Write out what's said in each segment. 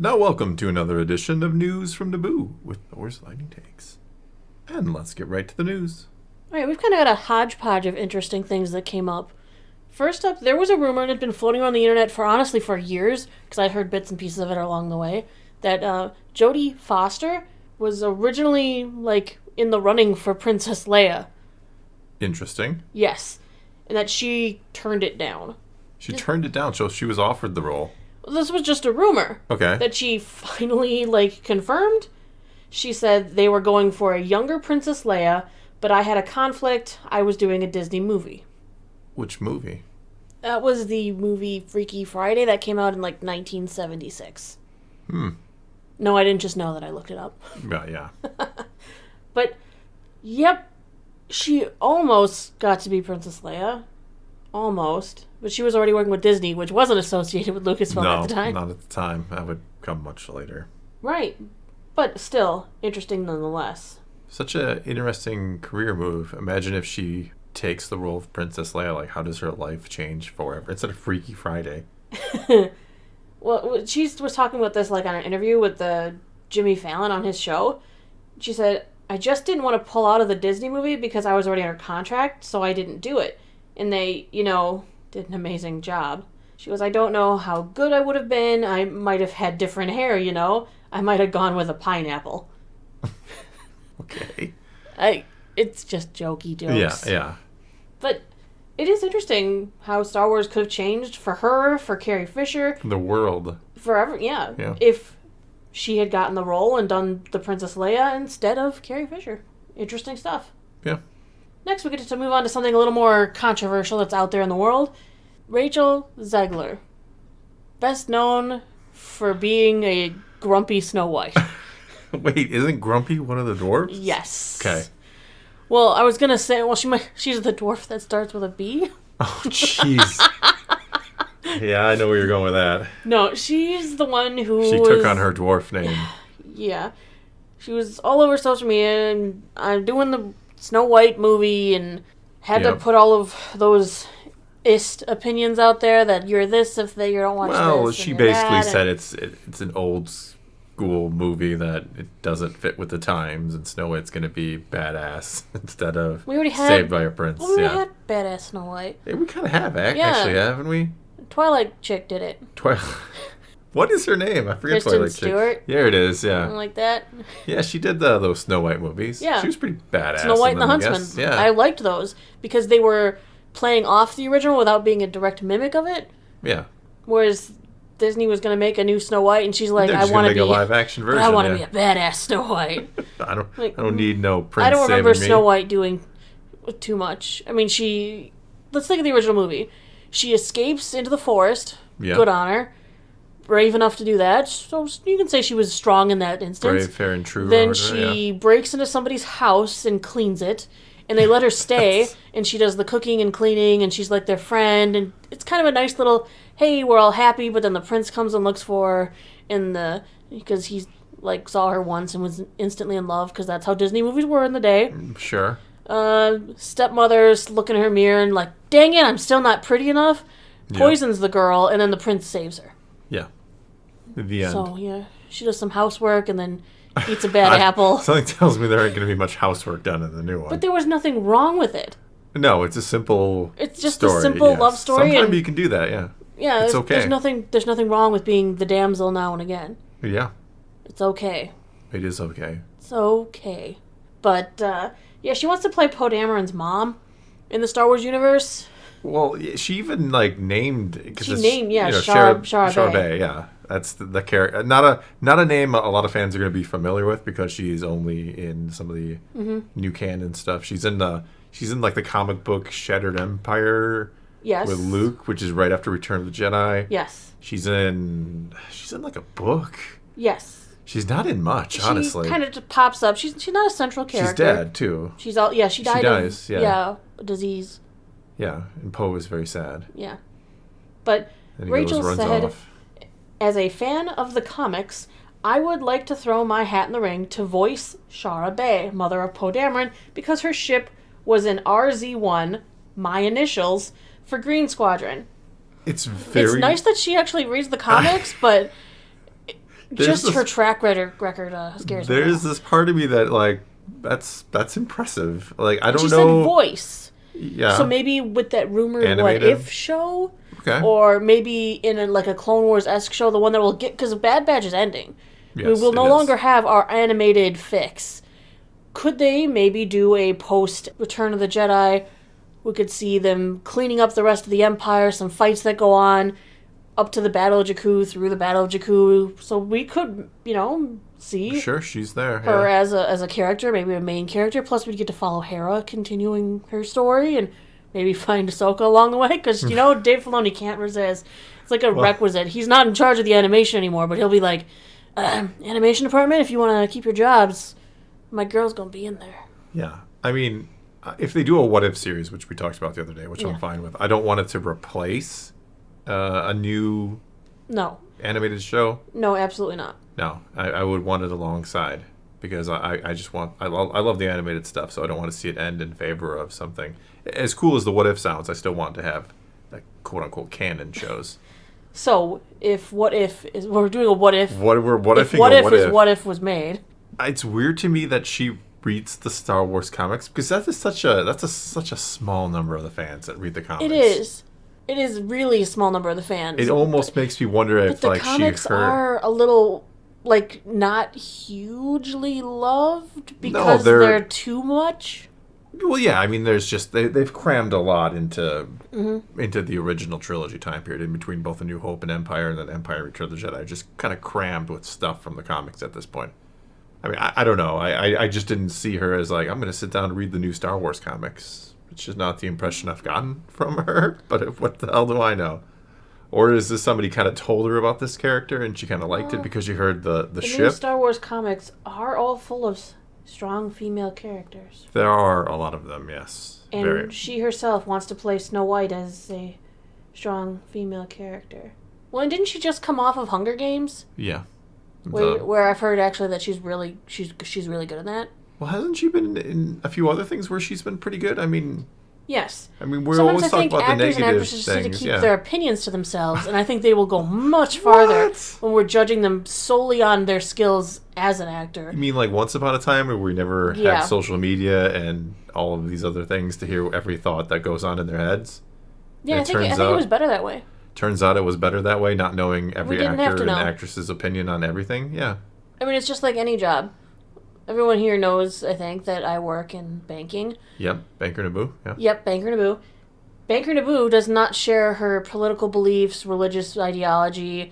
Now welcome to another edition of News from Naboo with Thor's Lightning Takes. And let's get right to the news. Alright, we've kind of got a hodgepodge of interesting things that came up. First up, there was a rumor that had been floating around the internet for years, because I heard bits and pieces of it along the way, that Jodie Foster was originally, in the running for Princess Leia. Interesting. Yes. And that she turned it down. She turned it down, so she was offered the role. This was just a rumor. Okay. That she finally, confirmed. She said they were going for a younger Princess Leia, but I had a conflict. I was doing a Disney movie. Which movie? That was the movie Freaky Friday that came out in, 1976. No, I didn't just know that. I looked it up. Yeah. But, yep, she almost got to be Princess Leia. Almost. But she was already working with Disney, which wasn't associated with Lucasfilm at the time. No, not at the time. That would come much later. Right. But still, interesting nonetheless. Such an interesting career move. Imagine if she takes the role of Princess Leia. How does her life change forever? Instead of Freaky Friday. Well, she was talking about this, on an interview with Jimmy Fallon on his show. She said, I just didn't want to pull out of the Disney movie because I was already under contract, so I didn't do it. And they, did an amazing job. She goes, I don't know how good I would have been. I might have had different hair, I might have gone with a pineapple. Okay. It's just jokey jokes. Yeah. But it is interesting how Star Wars could have changed for her, for Carrie Fisher. The world. Forever, yeah. If she had gotten the role and done the Princess Leia instead of Carrie Fisher. Interesting stuff. Yeah. Next, we get to move on to something a little more controversial that's out there in the world. Rachel Zegler. Best known for being a grumpy Snow White. Wait, isn't Grumpy one of the dwarves? Yes. Okay. Well, I was going to say, she's the dwarf that starts with a B. Oh, jeez. Yeah, I know where you're going with that. No, she's the one who She took on her dwarf name. Yeah. She was all over social media, and I'm doing the Snow White movie, and had to put all of those opinions out there that you're this if you don't watch this. Well, she basically said it's an old school movie that it doesn't fit with the times, and Snow White's going to be badass instead of saved by a prince. Well, we had badass Snow White. Yeah, we kind of have, actually, haven't we? Twilight chick did it. What is her name? I forget. Kristen Twilight Stewart. chick. There it is, yeah. Something like that. Yeah, she did those Snow White movies. Yeah. She was pretty badass. Snow White and the Huntsman. Yeah. I liked those because they were playing off the original without being a direct mimic of it. Yeah. Whereas Disney was going to make a new Snow White, and she's like, I want to be a live action version. I want to be a badass Snow White. I don't need no prince. I don't remember saving me. Snow White doing too much. I mean, let's think of the original movie. She escapes into the forest. Yeah. Good on her. Brave enough to do that. So you can say she was strong in that instance. Brave, fair, and true. Then she breaks into somebody's house and cleans it. And they let her stay. And she does the cooking and cleaning. And she's like their friend. And it's kind of a nice little, hey, we're all happy. But then the prince comes and looks for her. Because he's saw her once and was instantly in love. Because that's how Disney movies were in the day. Sure. Stepmother's looking in her mirror and dang it, I'm still not pretty enough. Poisons the girl. And then the prince saves her. Yeah. The end. So, yeah, she does some housework and then eats a bad apple. Something tells me there ain't going to be much housework done in the new one. But there was nothing wrong with it. No, it's a simple It's just story, a simple love story. Sometimes you can do that, yeah. Yeah, it's okay. There's nothing wrong with being the damsel now and again. Yeah. It's okay. It is okay. It's okay. But, she wants to play Poe Dameron's mom in the Star Wars universe. Well, she even named. Shara Bay. Yeah, that's the character. Not a name a lot of fans are going to be familiar with because she's only in some of the new canon stuff. She's in the comic book Shattered Empire. Yes. With Luke, which is right after Return of the Jedi. Yes. She's in a book. Yes. She's not in much, honestly. She kind of just pops up. She's not a central character. She's dead too. She died of a disease. Yeah, and Poe was very sad. Yeah. But Rachel said, as a fan of the comics, I would like to throw my hat in the ring to voice Shara Bay, mother of Poe Dameron, because her ship was an RZ-1, my initials, for Green Squadron. It's nice that she actually reads the comics, but Just her track record scares me. There's this part of me that, like, that's impressive. Like, I don't she know. Said voice. Yeah. So maybe with that rumored Animated? What If show, Okay. or maybe in a Clone Wars-esque show, the one that we'll get, because Bad Batch is ending. Yes, we will no longer have our animated fix. Could they maybe do a post Return of the Jedi? We could see them cleaning up the rest of the Empire, some fights that go on, up to the Battle of Jakku, through the Battle of Jakku. So we could, see Sure, she's there. her as a character, maybe a main character. Plus, we'd get to follow Hera continuing her story and maybe find Ahsoka along the way. Because, Dave Filoni can't resist. It's like a requisite. He's not in charge of the animation anymore, but he'll be like, animation department, if you want to keep your jobs, my girl's going to be in there. Yeah. I mean, if they do a What If series, which we talked about the other day, which I'm fine with, I don't want it to replace a new animated show. No, absolutely not. No, I would want it alongside, because I just want, I love the animated stuff, so I don't want to see it end in favor of something. As cool as the What If sounds, I still want to have like quote-unquote canon shows. So, if we're doing a What If... What If What If was made. It's weird to me that she reads the Star Wars comics, because that's such a small number of the fans that read the comics. It is really a small number of the fans. It almost makes me wonder if the comics are a little not hugely loved because they're too much. Well, yeah, I mean, there's just they've crammed a lot into the original trilogy time period, in between both A New Hope and Empire, and then Empire: Return of the Jedi, just kind of crammed with stuff from the comics at this point. I mean, I don't know. I just didn't see her as like, I'm going to sit down and read the new Star Wars comics. Which is not the impression I've gotten from her, but what the hell do I know? Or is this somebody kind of told her about this character and she kind of liked it because you heard the ship? The new Star Wars comics are all full of strong female characters. There are a lot of them, yes. And she herself wants to play Snow White as a strong female character. Well, and didn't she just come off of Hunger Games? Yeah. Where I've heard actually that she's really good at that. Well, hasn't she been in a few other things where she's been pretty good? I mean... Yes. I mean, we're always talking about the negative things. Sometimes I think actors and actresses need to keep their opinions to themselves, and I think they will go much farther when we're judging them solely on their skills as an actor. You mean like Once Upon a Time, where we never had social media and all of these other things to hear every thought that goes on in their heads? Yeah, I think it was better that way. Turns out it was better that way, not knowing every actor and actress's opinion on everything. Yeah. I mean, it's just like any job. Everyone here knows, I think, that I work in banking. Yep, Banker Naboo. Yeah. Yep, Banker Naboo. Banker Naboo does not share her political beliefs, religious ideology,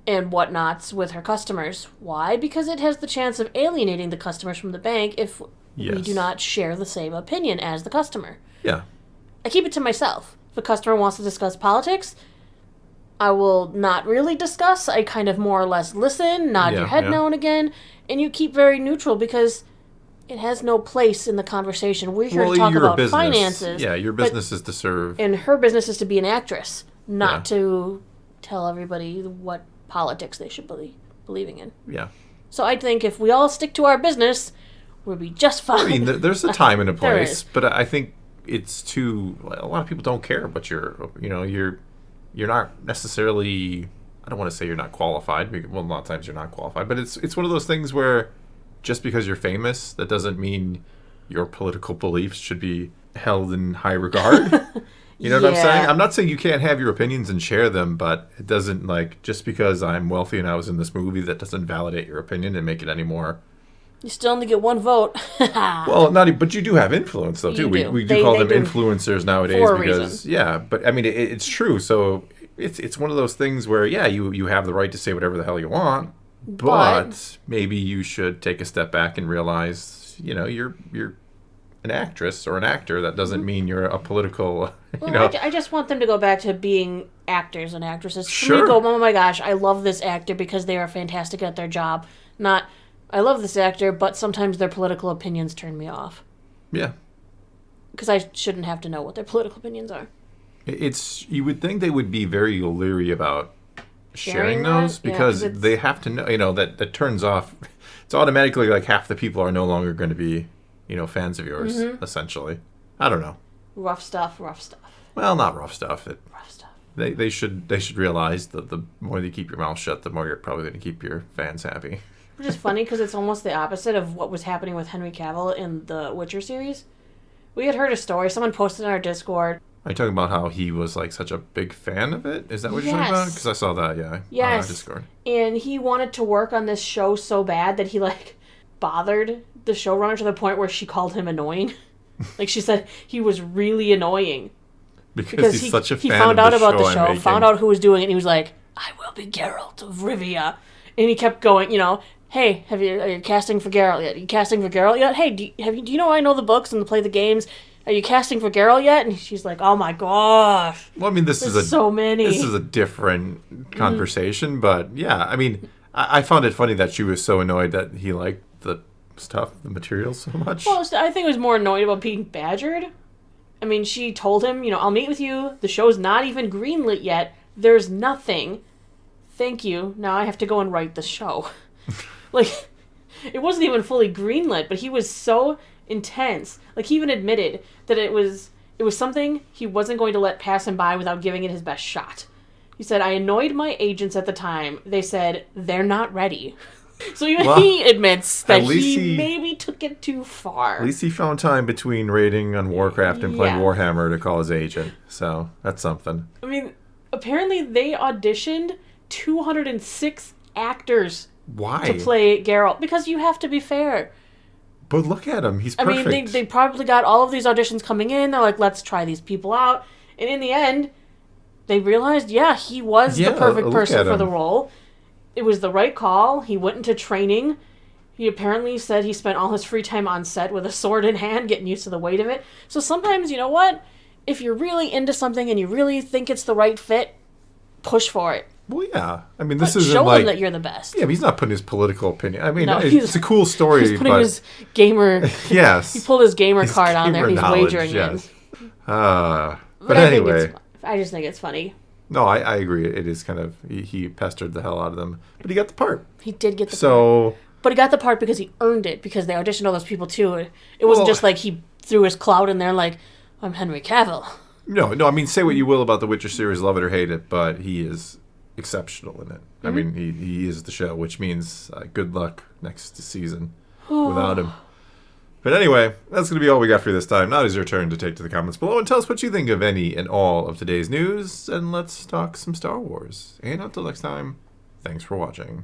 and whatnots with her customers. Why? Because it has the chance of alienating the customers from the bank if we do not share the same opinion as the customer. Yeah. I keep it to myself. If a customer wants to discuss politics, I will not really discuss. I kind of more or less listen, nod your head now and again, and you keep very neutral because it has no place in the conversation. We're here to talk about finances. Yeah, your business is to serve. And her business is to be an actress, not to tell everybody what politics they should be believing in. Yeah. So I think if we all stick to our business, we'll be just fine. I mean, there's a time and a place, but I think it's too... A lot of people don't care, but you're not necessarily... I don't want to say you're not qualified. Well, a lot of times you're not qualified. But it's one of those things where just because you're famous, that doesn't mean your political beliefs should be held in high regard. You know what I'm saying? I'm not saying you can't have your opinions and share them, but it doesn't, like, just because I'm wealthy and I was in this movie, that doesn't validate your opinion and make it any more... You still only get one vote. Well, but you do have influence, though, too. We do call them influencers nowadays because... Yeah, but, I mean, it's true, so... It's one of those things where, you have the right to say whatever the hell you want, but maybe you should take a step back and realize, you're an actress or an actor. That doesn't mean you're a political, I just want them to go back to being actors and actresses. Sure. For me to go, oh my gosh, I love this actor because they are fantastic at their job. Not, I love this actor, but sometimes their political opinions turn me off. Yeah. Because I shouldn't have to know what their political opinions are. You would think they would be very leery about sharing those because they have to know, that turns off. It's automatically like half the people are no longer going to be, fans of yours, essentially. I don't know. Rough stuff. Well, not rough stuff. Rough stuff. They should realize that the more you keep your mouth shut, the more you're probably going to keep your fans happy. Which is funny because it's almost the opposite of what was happening with Henry Cavill in the Witcher series. We had heard a story. Someone posted in our Discord. Are you talking about how he was like such a big fan of it? Is that what you're talking about? Because I saw that, on our Discord. And he wanted to work on this show so bad that he like bothered the showrunner to the point where she called him annoying. Like she said, he was really annoying because he's such a fan. He found out about the show, making. Found out who was doing it, and he was like, "I will be Geralt of Rivia," and he kept going. Hey, are you casting for Geralt yet? Are you casting for Geralt yet? Hey, do you know I know the books and play the games? Are you casting for Geralt yet? And she's like, oh my gosh. Well, I mean, this is so many. This is a different conversation, but yeah, I mean, I found it funny that she was so annoyed that he liked the stuff, the material so much. Well, I think it was more annoyed about being badgered. I mean, she told him, I'll meet with you. The show's not even greenlit yet. There's nothing. Thank you. Now I have to go and write the show. Like, it wasn't even fully greenlit, but he was so intense. Like, he even admitted that it was something he wasn't going to let pass him by without giving it his best shot. He said, I annoyed my agents at the time. They said, they're not ready. So even he admits that he maybe took it too far. At least he found time between raiding on Warcraft and playing Warhammer to call his agent. So, that's something. I mean, apparently they auditioned 206 actors. Why? To play Geralt. Because you have to be fair. But look at him. He's perfect. I mean, they probably got all of these auditions coming in. They're like, let's try these people out. And in the end, they realized, he was the perfect person for the role. It was the right call. He went into training. He apparently said he spent all his free time on set with a sword in hand, getting used to the weight of it. So sometimes, you know what? If you're really into something and you really think it's the right fit, push for it. Well, yeah. I mean, this isn't show like... him that you're the best. Yeah, but he's not putting his political opinion... I mean, it's a cool story, he's putting his gamer... Yes. He pulled his gamer card on there. He's wagering in. But anyway... I just think it's funny. No, I agree. It is kind of... He pestered the hell out of them. But he got the part. He did get the part. But he got the part because he earned it. Because they auditioned all those people, too. It wasn't just like he threw his clout in there like, I'm Henry Cavill. No, I mean, say what you will about the Witcher series, love it or hate it, but he is... exceptional in it. I mean, he is the show, which means good luck next season without him. But anyway, that's going to be all we got for you this time. Now it is your turn to take to the comments below and tell us what you think of any and all of today's news, and let's talk some Star Wars. And until next time, thanks for watching.